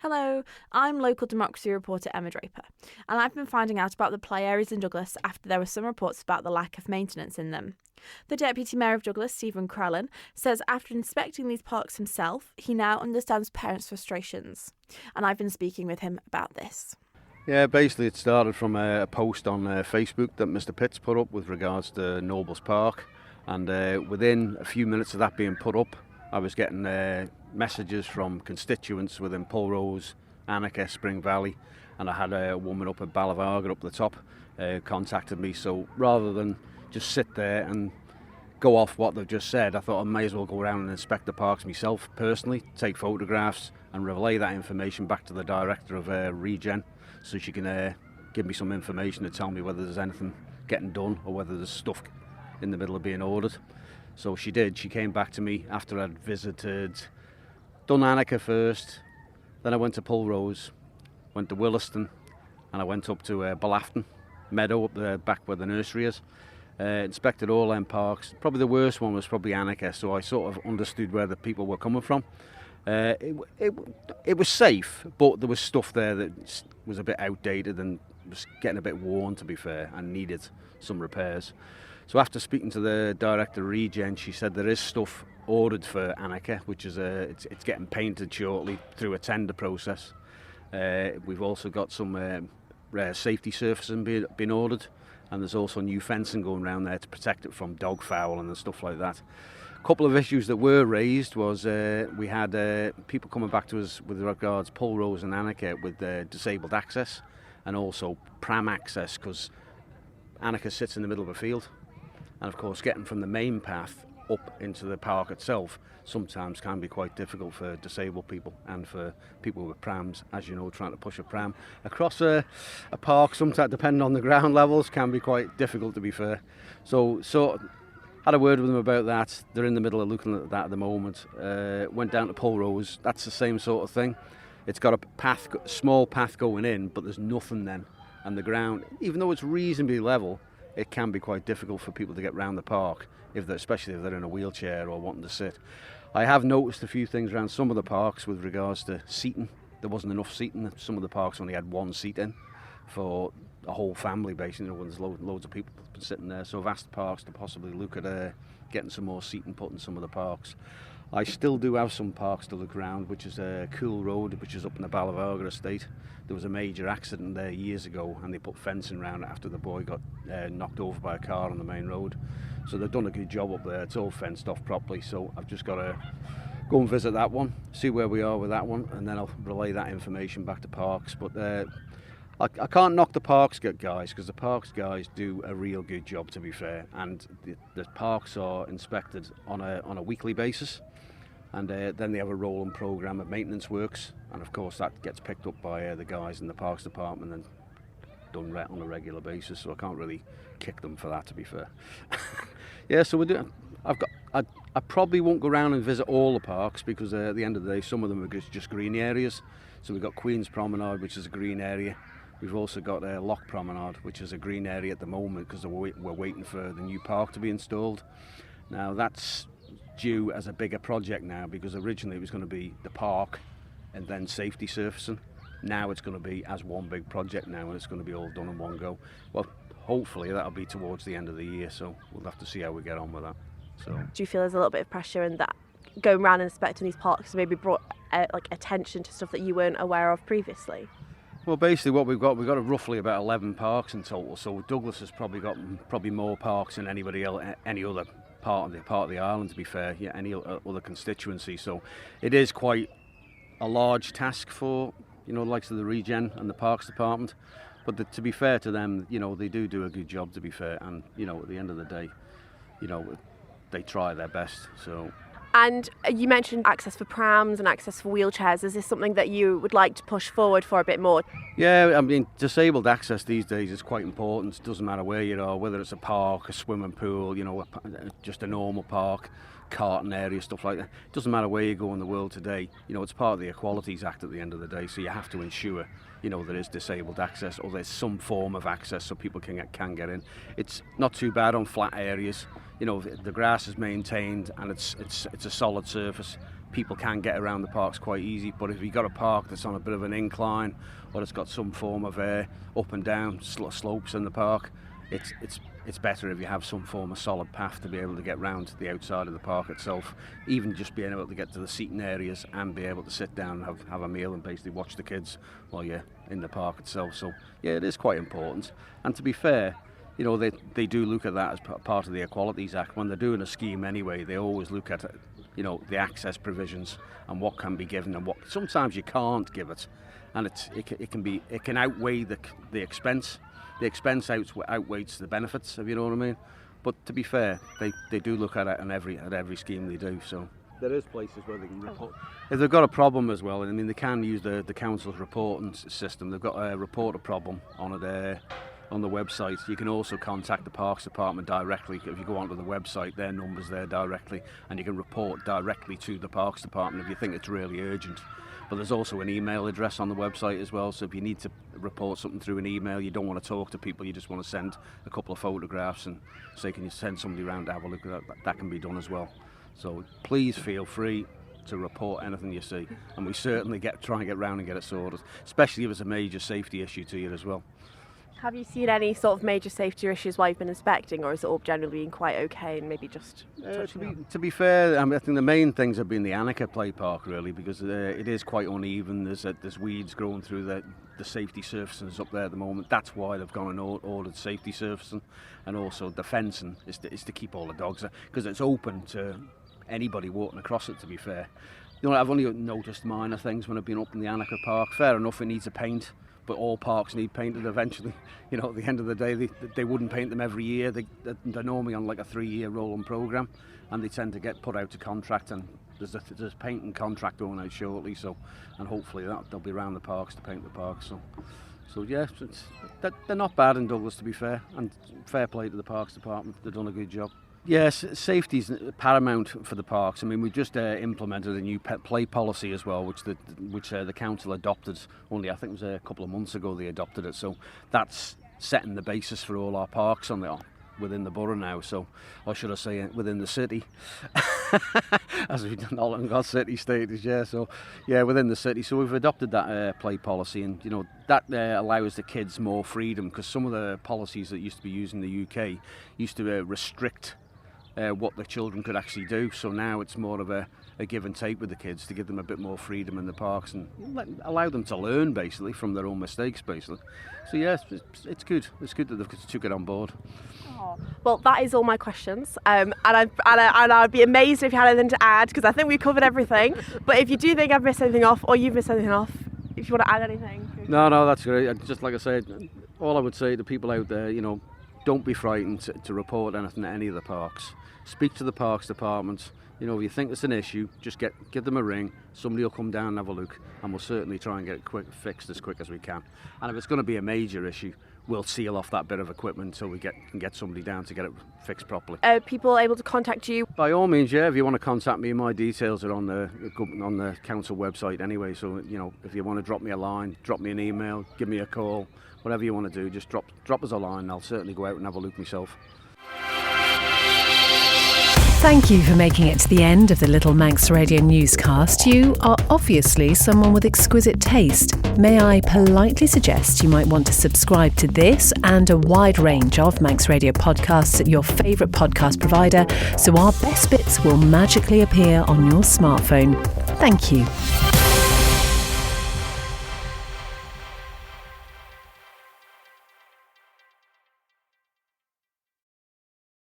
Hello, I'm local democracy reporter Emma Draper, and I've been finding out about the play areas in Douglas after there were some reports about the lack of maintenance in them. The Deputy Mayor of Douglas, Steven Crellin, says after inspecting these parks himself, he now understands parents' frustrations, and I've been speaking with him about this. Yeah, basically it started from a post on Facebook that Mr Pitts put up with regards to Nobles Park, and within a few minutes of that being put up, I was getting messages from constituents within Pulrose, Annika, Spring Valley, and I had a woman up at Balavarga up the top contacted me. So rather than just sit there and go off what they've just said, I thought I may as well go around and inspect the parks myself personally, take photographs and relay that information back to the director of Regen, so she can give me some information to tell me whether there's anything getting done or whether there's stuff in the middle of being ordered. So she did. She came back to me after I'd done Annika first, then I went to Pulrose, went to Williston, and I went up to Balafton Meadow up there back where the nursery is. Inspected all them parks. Probably the worst one was probably Annika, so I sort of understood where the people were coming from. It was safe, but there was stuff there that was a bit outdated and was getting a bit worn, to be fair, and needed some repairs. So after speaking to the director of Regen, she said there is stuff ordered for Annika, which is it's getting painted shortly through a tender process. We've also got some safety surfacing being ordered, and there's also new fencing going around there to protect it from dog fouling and stuff like that. A couple of issues that were raised was we had people coming back to us with regards Pulrose and Annika with disabled access and also pram access, because Annika sits in the middle of a field, and of course getting from the main path up into the park itself sometimes can be quite difficult for disabled people and for people with prams, as you know, trying to push a pram across a park, sometimes depending on the ground levels, can be quite difficult, to be fair. So had a word with them about that. They're in the middle of looking at that at the moment. Went down to Pulrose. That's the same sort of thing. It's got a small path going in, but there's nothing then, and the ground, even though it's reasonably level, it can be quite difficult for people to get round the park, especially if they're in a wheelchair or wanting to sit. I have noticed a few things around some of the parks with regards to seating. There wasn't enough seating. Some of the parks only had one seat in for a whole family, basically, when there's loads of people sitting there. So I've asked the parks to possibly look at getting some more seating put in some of the parks. I still do have some parks to look around, which is Cool Road, which is up in the Balavarga estate. There was a major accident there years ago, and they put fencing around it after the boy got knocked over by a car on the main road. So they've done a good job up there. It's all fenced off properly, so I've just got to go and visit that one, see where we are with that one, and then I'll relay that information back to parks. But I can't knock the parks guys, because the parks guys do a real good job, to be fair, and the parks are inspected on a weekly basis, and then they have a rolling programme of maintenance works, and of course that gets picked up by the guys in the parks department and done on a regular basis, so I can't really kick them for that, to be fair. Yeah, so we're doing. I probably won't go around and visit all the parks, because at the end of the day some of them are just green areas. So we've got Queen's Promenade, which is a green area. We've also got Loch Promenade, which is a green area at the moment, because we're waiting for the new park to be installed. Now that's due as a bigger project now, because originally it was going to be the park and then safety surfacing. Now it's going to be as one big project now, and it's going to be all done in one go. Well, hopefully that'll be towards the end of the year, so we'll have to see how we get on with that. So, do you feel there's a little bit of pressure in that going around and inspecting these parks maybe brought attention to stuff that you weren't aware of previously? Well, basically what we've got roughly about 11 parks in total, so Douglas has probably got more parks than anybody else, any other part of the island, to be fair, yeah, any other constituency. So it is quite a large task for, the likes of the Regen and the Parks Department. But to be fair to them, they do a good job, to be fair, and at the end of the day, they try their best. So. And you mentioned access for prams and access for wheelchairs. Is this something that you would like to push forward for a bit more? Yeah, I mean, disabled access these days is quite important. It doesn't matter where you are, whether it's a park, a swimming pool, just a normal park, karting area, stuff like that. It doesn't matter where you go in the world today. It's part of the Equalities Act at the end of the day, so you have to ensure there is disabled access, or there's some form of access so people can get in. It's not too bad on flat areas. The grass is maintained and it's a solid surface. people can get around the parks quite easy. But if you've got a park that's on a bit of an incline, or it's got some form of up and down slopes in the park, it's better if you have some form of solid path to be able to get round to the outside of the park itself. Even just being able to get to the seating areas and be able to sit down and have a meal and basically watch the kids while you're in the park itself. So yeah, it is quite important. And to be fair, you know, they do look at that as part of the Equalities Act. When they're doing a scheme anyway, they always look at, you know, the access provisions and what can be given and what sometimes you can't give it. And it can outweigh the expense. The expense outweighs the benefits, if you know what I mean. But to be fair, they do look at it at every scheme they do. So there is places where they can report. If they've got a problem as well, I mean, they can use the council's reporting system. They've got a report a problem on it on the website. You can also contact the Parks Department directly. If you go onto the website, their number's there directly, and you can report directly to the Parks Department if you think it's really urgent. But there's also an email address on the website as well, so if you need to report something through an email, you don't want to talk to people, you just want to send a couple of photographs and say, can you send somebody around to have a look at that can be done as well. So please feel free to report anything you see, and we certainly try and get round and get it sorted, especially if it's a major safety issue to you as well. Have you seen any sort of major safety issues while you've been inspecting, or is it all generally been quite okay and maybe just to be fair, I think the main things have been the Annika play park really, because it is quite uneven. There's weeds growing through the safety surfaces up there at the moment. That's why they've gone and ordered safety surfacing, and also the fencing is to keep all the dogs there, because it's open to anybody walking across it, to be fair. You know, I've only noticed minor things when I've been up in the Annika park. Fair enough, it needs a paint. But all parks need painted eventually. You know, at the end of the day, they wouldn't paint them every year. They're normally on like a 3-year rolling programme, and they tend to get put out to contract, and there's a painting contract going out shortly. So, and hopefully they'll be around the parks to paint the parks. So yeah, they're not bad in Douglas, to be fair, and fair play to the Parks Department. They've done a good job. Yes, safety's paramount for the parks. I mean, we've just implemented a new pet play policy as well, which the council adopted only, I think it was a couple of months ago they adopted it. So that's setting the basis for all our parks within the borough now. So, or should I say within the city, as we've not long got city status, yeah. So, yeah, within the city. So we've adopted that play policy, and you know that allows the kids more freedom, because some of the policies that used to be used in the UK used to restrict what the children could actually do. So now it's more of a give and take with the kids to give them a bit more freedom in the parks and allow them to learn basically from their own mistakes basically. So yes, it's good. It's good that they've took it on board. Oh, well, that is all my questions, and I'd be amazed if you had anything to add, because I think we've covered everything. But if you do think I've missed anything off, or you've missed anything off, if you want to add anything. No, that's great. Just like I said, all I would say to people out there, you know, don't be frightened to report anything at any of the parks. Speak to the Parks Department. You know, if you think it's an issue, just give them a ring. Somebody will come down and have a look, and we'll certainly try and get it fixed as quick as we can. And if it's going to be a major issue, we'll seal off that bit of equipment until we can get somebody down to get it fixed properly. Are people able to contact you? By all means, yeah. If you want to contact me, my details are on the council website anyway. So, you know, if you want to drop me a line, drop me an email, give me a call, whatever you want to do, just drop us a line. I'll certainly go out and have a look myself. Thank you for making it to the end of the Little Manx Radio newscast. You are obviously someone with exquisite taste. May I politely suggest you might want to subscribe to this and a wide range of Manx Radio podcasts at your favourite podcast provider, so our best bits will magically appear on your smartphone. Thank you.